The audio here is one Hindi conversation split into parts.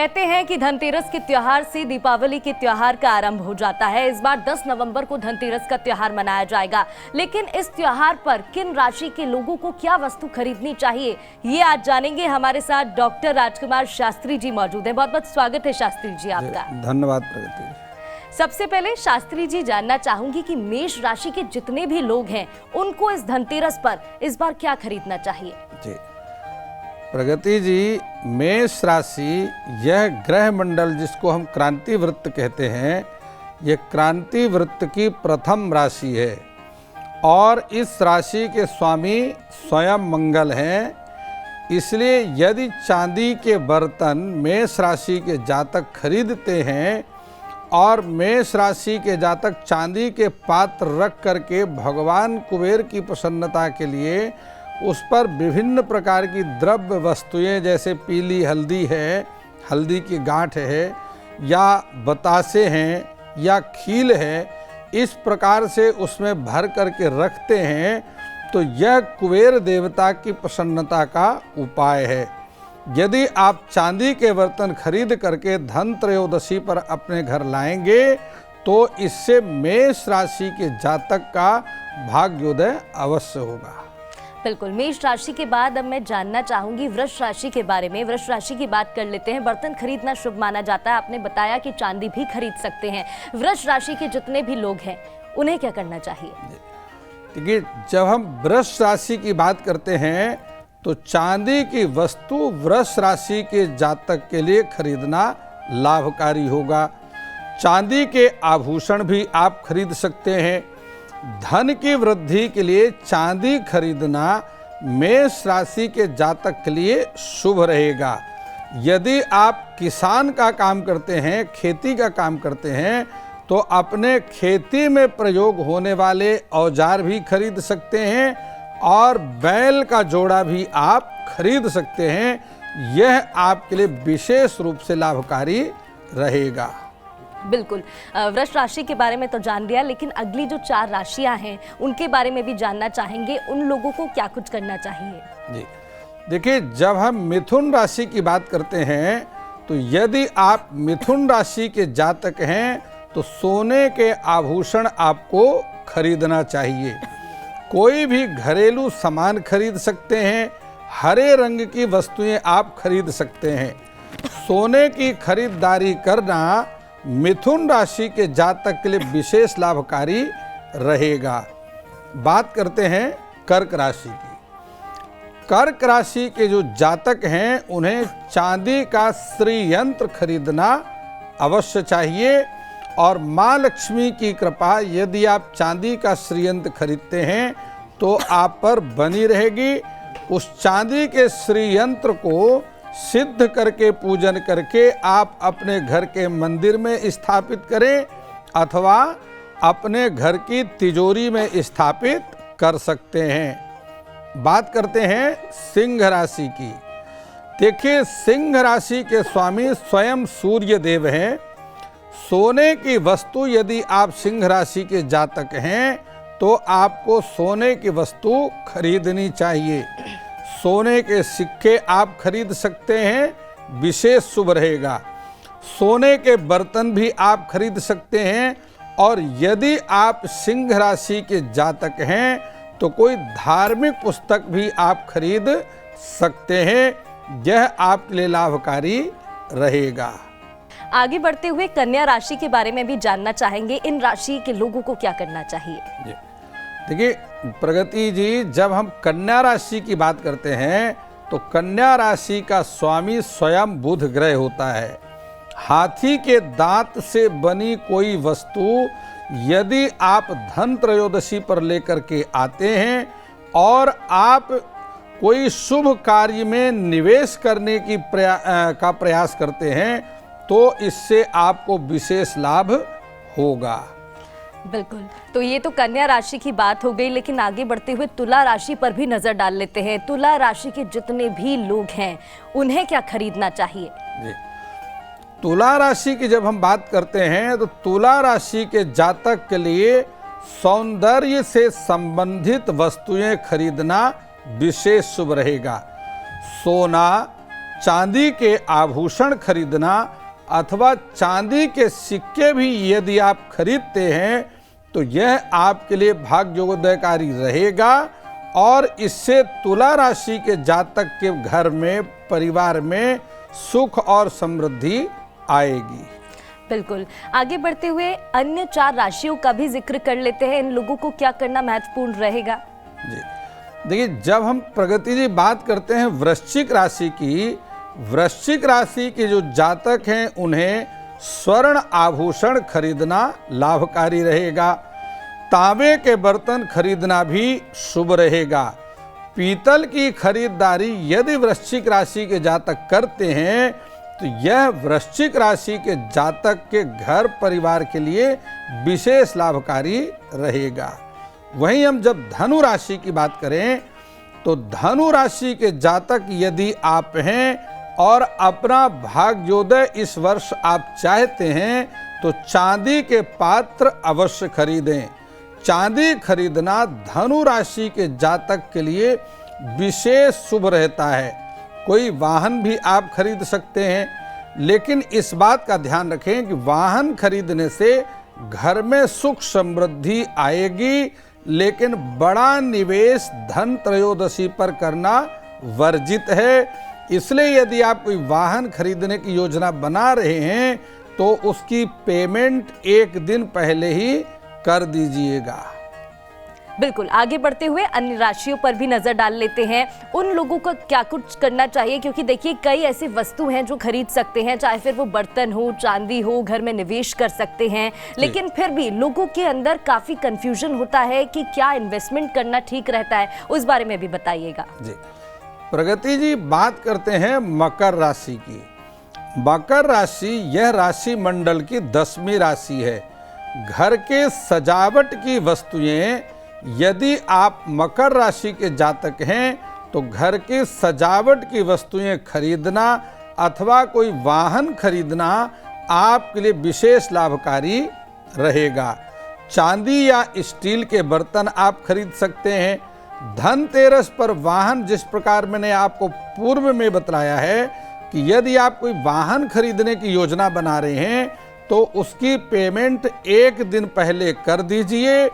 कहते हैं कि धनतेरस के त्योहार से दीपावली के त्योहार का आरंभ हो जाता है। इस बार 10 नवंबर को धनतेरस का त्योहार मनाया जाएगा, लेकिन इस त्योहार पर किन राशि के लोगों को क्या वस्तु खरीदनी चाहिए, ये आज जानेंगे। हमारे साथ डॉक्टर राजकुमार शास्त्री जी मौजूद हैं। बहुत बहुत स्वागत है शास्त्री जी आपका। धन्यवाद प्रगति। सबसे पहले शास्त्री जी जानना चाहूंगी कि मेष राशि के जितने भी लोग हैं उनको इस धनतेरस पर इस बार क्या खरीदना चाहिए? जी प्रगति जी, मेष राशि यह ग्रह मंडल जिसको हम क्रांति वृत्त कहते हैं, यह क्रांति वृत्त की प्रथम राशि है और इस राशि के स्वामी स्वयं मंगल हैं। इसलिए यदि चांदी के बर्तन मेष राशि के जातक खरीदते हैं और मेष राशि के जातक चांदी के पात्र रख करके भगवान कुबेर की प्रसन्नता के लिए उस पर विभिन्न प्रकार की द्रव्य वस्तुएं जैसे पीली हल्दी है, हल्दी की गांठ है, या बतासे हैं या खील है, इस प्रकार से उसमें भर करके रखते हैं तो यह कुबेर देवता की प्रसन्नता का उपाय है। यदि आप चांदी के बर्तन खरीद करके धन त्रयोदशी पर अपने घर लाएंगे तो इससे मेष राशि के जातक का भाग्योदय अवश्य होगा। बिल्कुल। मेष राशि के बाद अब मैं जानना चाहूंगी वृष राशि के बारे में। वृष राशि की बात कर लेते हैं। बर्तन खरीदना शुभ माना जाता है, आपने बताया कि चांदी भी खरीद सकते हैं। वृष राशि के जितने भी लोग हैं उन्हें क्या करना चाहिए? देखिए, जब हम वृष राशि की बात करते हैं तो चांदी की वस्तु वृष राशि के जातक के लिए खरीदना लाभकारी होगा। चांदी के आभूषण भी आप खरीद सकते हैं। धन की वृद्धि के लिए चांदी खरीदना मेष राशि के जातक के लिए शुभ रहेगा। यदि आप किसान का काम करते हैं, खेती का काम करते हैं, तो अपने खेती में प्रयोग होने वाले औजार भी खरीद सकते हैं और बैल का जोड़ा भी आप खरीद सकते हैं। यह आपके लिए विशेष रूप से लाभकारी रहेगा। बिल्कुल। वृष राशि के बारे में तो जान लिया, लेकिन अगली जो 4 राशियां हैं उनके बारे में भी जानना चाहेंगे। उन लोगों को क्या कुछ करना चाहिए? जी देखिए, जब हम मिथुन राशि की बात करते हैं तो यदि आप मिथुन राशि के जातक हैं तो सोने के आभूषण आपको खरीदना चाहिए। कोई भी घरेलू सामान खरीद सकते हैं। हरे रंग की वस्तुएं आप खरीद सकते हैं। सोने की खरीदारी करना मिथुन राशि के जातक के लिए विशेष लाभकारी रहेगा। बात करते हैं कर्क राशि की। कर्क राशि के जो जातक हैं उन्हें चांदी का श्रीयंत्र खरीदना अवश्य चाहिए और माँ लक्ष्मी की कृपा यदि आप चांदी का श्रीयंत्र खरीदते हैं तो आप पर बनी रहेगी। उस चांदी के श्रीयंत्र को सिद्ध करके पूजन करके आप अपने घर के मंदिर में स्थापित करें अथवा अपने घर की तिजोरी में स्थापित कर सकते हैं। बात करते हैं सिंह राशि की। देखिए, सिंह राशि के स्वामी स्वयं सूर्य देव हैं। सोने की वस्तु यदि आप सिंह राशि के जातक हैं तो आपको सोने की वस्तु खरीदनी चाहिए। सोने के सिक्के आप खरीद सकते हैं, विशेष शुभ रहेगा। सोने के बर्तन भी आप खरीद सकते हैं और यदि आप सिंह राशि के जातक हैं तो कोई धार्मिक पुस्तक भी आप खरीद सकते हैं। यह आपके लिए लाभकारी रहेगा। आगे बढ़ते हुए कन्या राशि के बारे में भी जानना चाहेंगे। इन राशि के लोगों को क्या करना चाहिए? जी देखिए प्रगति जी, जब हम कन्या राशि की बात करते हैं तो कन्या राशि का स्वामी स्वयं बुध ग्रह होता है। हाथी के दांत से बनी कोई वस्तु यदि आप धन त्रयोदशी पर लेकर के आते हैं और आप कोई शुभ कार्य में निवेश करने की प्रयास करते हैं तो इससे आपको विशेष लाभ होगा। बिल्कुल। तो ये तो कन्या राशि की बात हो गई, लेकिन आगे बढ़ते हुए तुला राशि पर भी नजर डाल लेते हैं। तुला राशि के जितने भी लोग हैं उन्हें क्या खरीदना चाहिए? जी तुला राशि की जब हम बात करते हैं तो तुला राशि के जातक के लिए सौंदर्य से संबंधित वस्तुएं खरीदना विशेष शुभ रहेगा। सोना, चांदी के आभूषण खरीदना अथवा चांदी के सिक्के भी यदि आप खरीदते हैं तो यह आपके लिए भाग्योदयकारी रहेगा और इससे तुला राशि के जातक के घर में, परिवार में सुख और समृद्धि आएगी। बिल्कुल। आगे बढ़ते हुए अन्य 4 राशियों का भी जिक्र कर लेते हैं। इन लोगों को क्या करना महत्वपूर्ण रहेगा? जी देखिए, जब हम प्रगति जी बात करते हैं वृश्चिक राशि की, वृश्चिक राशि के जो जातक हैं उन्हें स्वर्ण आभूषण खरीदना लाभकारी रहेगा। तांबे के बर्तन खरीदना भी शुभ रहेगा। पीतल की खरीदारी यदि वृश्चिक राशि के जातक करते हैं तो यह वृश्चिक राशि के जातक के घर परिवार के लिए विशेष लाभकारी रहेगा। वहीं हम जब धनु राशि की बात करें तो धनु राशि के जातक यदि आप हैं और अपना भाग्योदय इस वर्ष आप चाहते हैं तो चांदी के पात्र अवश्य खरीदें। चांदी खरीदना धनु राशि के जातक के लिए विशेष शुभ रहता है। कोई वाहन भी आप खरीद सकते हैं, लेकिन इस बात का ध्यान रखें कि वाहन खरीदने से घर में सुख समृद्धि आएगी, लेकिन बड़ा निवेश धन त्रयोदशी पर करना वर्जित है। इसलिए यदि आप कोई वाहन खरीदने की योजना बना रहे हैं तो उसकी पेमेंट 1 दिन पहले ही कर दीजिएगा। बिल्कुल। आगे बढ़ते हुए अन्य राशियों पर भी नजर डाल लेते हैं। उन लोगों को क्या कुछ करना चाहिए, क्योंकि देखिए कई ऐसी वस्तु हैं जो खरीद सकते हैं, चाहे फिर वो बर्तन हो, चांदी हो, घर में निवेश कर सकते हैं, लेकिन फिर भी लोगों के अंदर काफी कंफ्यूजन होता है कि क्या इन्वेस्टमेंट करना ठीक रहता है। उस बारे में भी बताइएगा। जी प्रगति जी, बात करते हैं मकर राशि की। मकर राशि यह राशि मंडल की 10वीं राशि है। घर के सजावट की वस्तुएं यदि आप मकर राशि के जातक हैं तो घर की सजावट की वस्तुएं खरीदना अथवा कोई वाहन खरीदना आपके लिए विशेष लाभकारी रहेगा। चांदी या स्टील के बर्तन आप खरीद सकते हैं। धनतेरस पर वाहन, जिस प्रकार मैंने आपको पूर्व में बतलाया है कि यदि आप कोई वाहन खरीदने की योजना बना रहे हैं तो उसकी पेमेंट 1 दिन पहले कर दीजिए।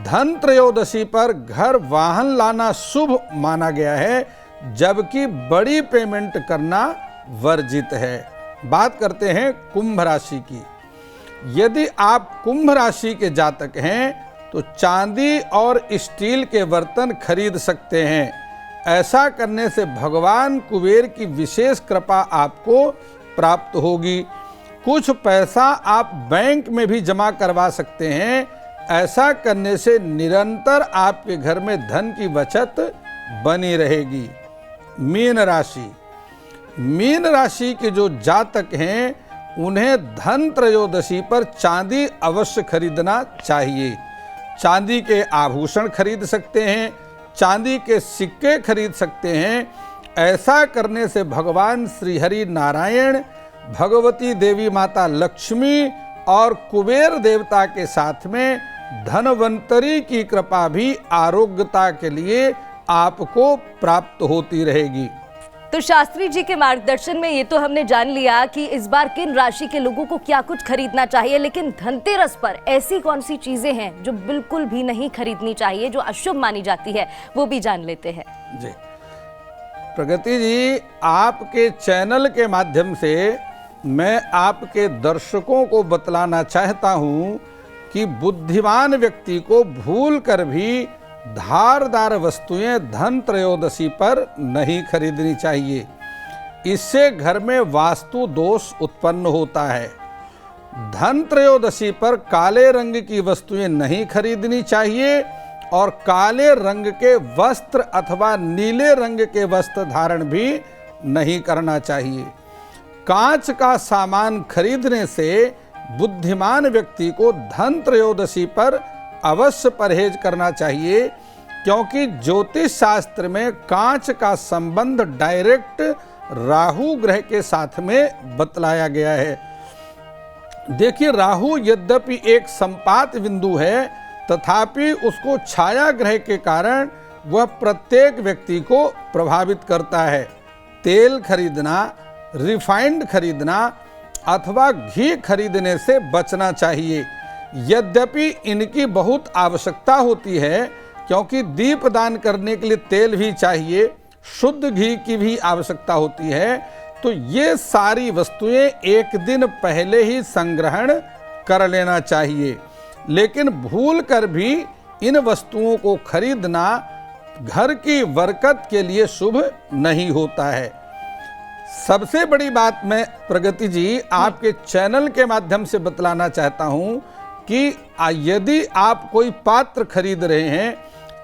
धन त्रयोदशी पर घर वाहन लाना शुभ माना गया है, जबकि बड़ी पेमेंट करना वर्जित है। बात करते हैं कुंभ राशि की। यदि आप कुंभ राशि के जातक हैं तो चांदी और स्टील के बर्तन खरीद सकते हैं। ऐसा करने से भगवान कुबेर की विशेष कृपा आपको प्राप्त होगी। कुछ पैसा आप बैंक में भी जमा करवा सकते हैं। ऐसा करने से निरंतर आपके घर में धन की बचत बनी रहेगी। मीन राशि, मीन राशि के जो जातक हैं उन्हें धन त्रयोदशी पर चांदी अवश्य खरीदना चाहिए। चांदी के आभूषण खरीद सकते हैं, चांदी के सिक्के खरीद सकते हैं। ऐसा करने से भगवान श्री हरि नारायण, भगवती देवी माता लक्ष्मी और कुबेर देवता के साथ में धनवंतरी की कृपा भी आरोग्यता के लिए आपको प्राप्त होती रहेगी। तो शास्त्री जी के मार्गदर्शन में ये तो हमने जान लिया कि इस बार किन राशि के लोगों को क्या कुछ खरीदना चाहिए, लेकिन धनतेरस पर ऐसी कौन सी चीजें हैं जो बिल्कुल भी नहीं खरीदनी चाहिए, जो अशुभ मानी जाती है, वो भी जान लेते हैं। जी प्रगति जी, आपके चैनल के माध्यम से मैं आपके दर्शकों को बतलाना चाहता हूं कि बुद्धिमान व्यक्ति को भूल कर भी धारदार वस्तुएं धन त्रयोदशी पर नहीं खरीदनी चाहिए। इससे घर में वास्तु दोष उत्पन्न होता है। धन त्रयोदशी पर काले रंग की वस्तुएं नहीं खरीदनी चाहिए और काले रंग के वस्त्र अथवा नीले रंग के वस्त्र धारण भी नहीं करना चाहिए। कांच का सामान खरीदने से बुद्धिमान व्यक्ति को धन त्रयोदशी पर अवश्य परहेज करना चाहिए, क्योंकि ज्योतिष शास्त्र में कांच का संबंध डायरेक्ट राहु ग्रह के साथ में बतलाया गया है। देखिए, राहु यद्यपि एक संपात बिंदु है, तथापि उसको छाया ग्रह के कारण वह प्रत्येक व्यक्ति को प्रभावित करता है। तेल खरीदना, रिफाइंड खरीदना अथवा घी खरीदने से बचना चाहिए। यद्यपि इनकी बहुत आवश्यकता होती है, क्योंकि दीपदान करने के लिए तेल भी चाहिए, शुद्ध घी की भी आवश्यकता होती है, तो ये सारी वस्तुएं एक दिन पहले ही संग्रहण कर लेना चाहिए। लेकिन भूल कर भी इन वस्तुओं को खरीदना घर की बरकत के लिए शुभ नहीं होता है। सबसे बड़ी बात मैं प्रगति जी आपके चैनल के माध्यम से बतलाना चाहता हूं कि यदि आप कोई पात्र खरीद रहे हैं,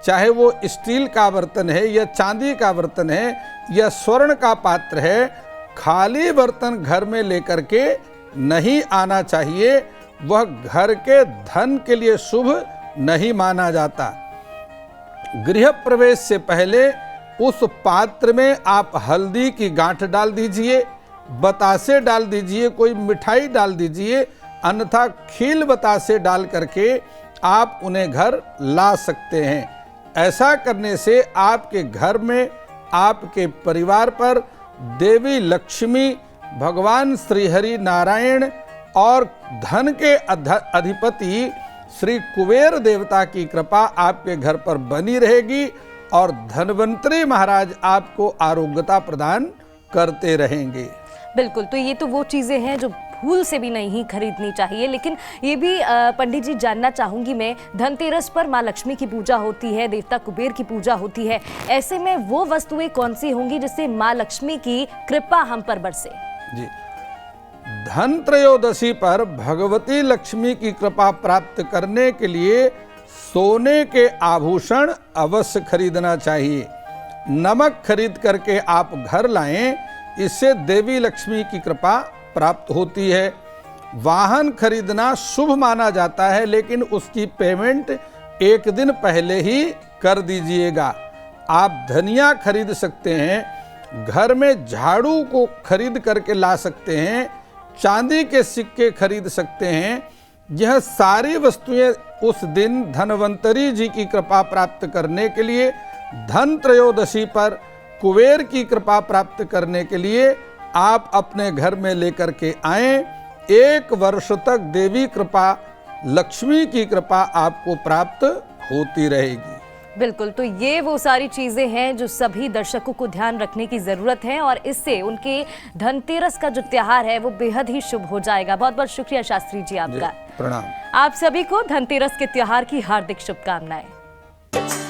चाहे वो स्टील का बर्तन है या चांदी का बर्तन है या स्वर्ण का पात्र है, खाली बर्तन घर में लेकर के नहीं आना चाहिए। वह घर के धन के लिए शुभ नहीं माना जाता। गृह प्रवेश से पहले उस पात्र में आप हल्दी की गांठ डाल दीजिए, बतासे डाल दीजिए, कोई मिठाई डाल दीजिए, अन्यथा खील बतासे डाल करके आप उन्हें घर ला सकते हैं। ऐसा करने से आपके घर में, आपके परिवार पर देवी लक्ष्मी, भगवान श्री हरि नारायण और धन के अधिपति श्री कुबेर देवता की कृपा आपके घर पर बनी रहेगी और धनवंतरी महाराज आपको आरोग्यता प्रदान करते रहेंगे। बिल्कुल, तो ये तो वो चीज़ें हैं जो भूल से भी नहीं खरीदनी चाहिए। लेकिन ये भी पंडित जी जानना चाहूँगी मैं, धनतेरस पर माँ लक्ष्मी की पूजा होती है, देवता कुबेर की पूजा होती है, ऐसे में वो वस्तुएं कौन सी होंगी जिससे माँ लक्ष्मी की कृपा हम पर बरसे? जी, धन त्रयोदशी पर भगवती लक्ष्मी की कृपा प्राप्त करने के लिए सोने के आभूषण अवश्य खरीदना चाहिए। नमक खरीद करके आप घर लाएं, इससे देवी लक्ष्मी की कृपा प्राप्त होती है। वाहन खरीदना शुभ माना जाता है, लेकिन उसकी पेमेंट एक दिन पहले ही कर दीजिएगा। आप धनिया खरीद सकते हैं, घर में झाड़ू को खरीद करके ला सकते हैं, चांदी के सिक्के खरीद सकते हैं। यह सारी वस्तुएं उस दिन धनवंतरी जी की कृपा प्राप्त करने के लिए, धन त्रयोदशी पर कुबेर की कृपा प्राप्त करने के लिए आप अपने घर में लेकर के आएं। 1 वर्ष तक देवी कृपा, लक्ष्मी की कृपा आपको प्राप्त होती रहेगी। बिल्कुल, तो ये वो सारी चीज़ें हैं जो सभी दर्शकों को ध्यान रखने की ज़रूरत है और इससे उनके धनतेरस का जो त्योहार है वो बेहद ही शुभ हो जाएगा। बहुत बहुत शुक्रिया शास्त्री जी आपका। प्रणाम। आप सभी को धनतेरस के त्योहार की हार्दिक शुभकामनाएं।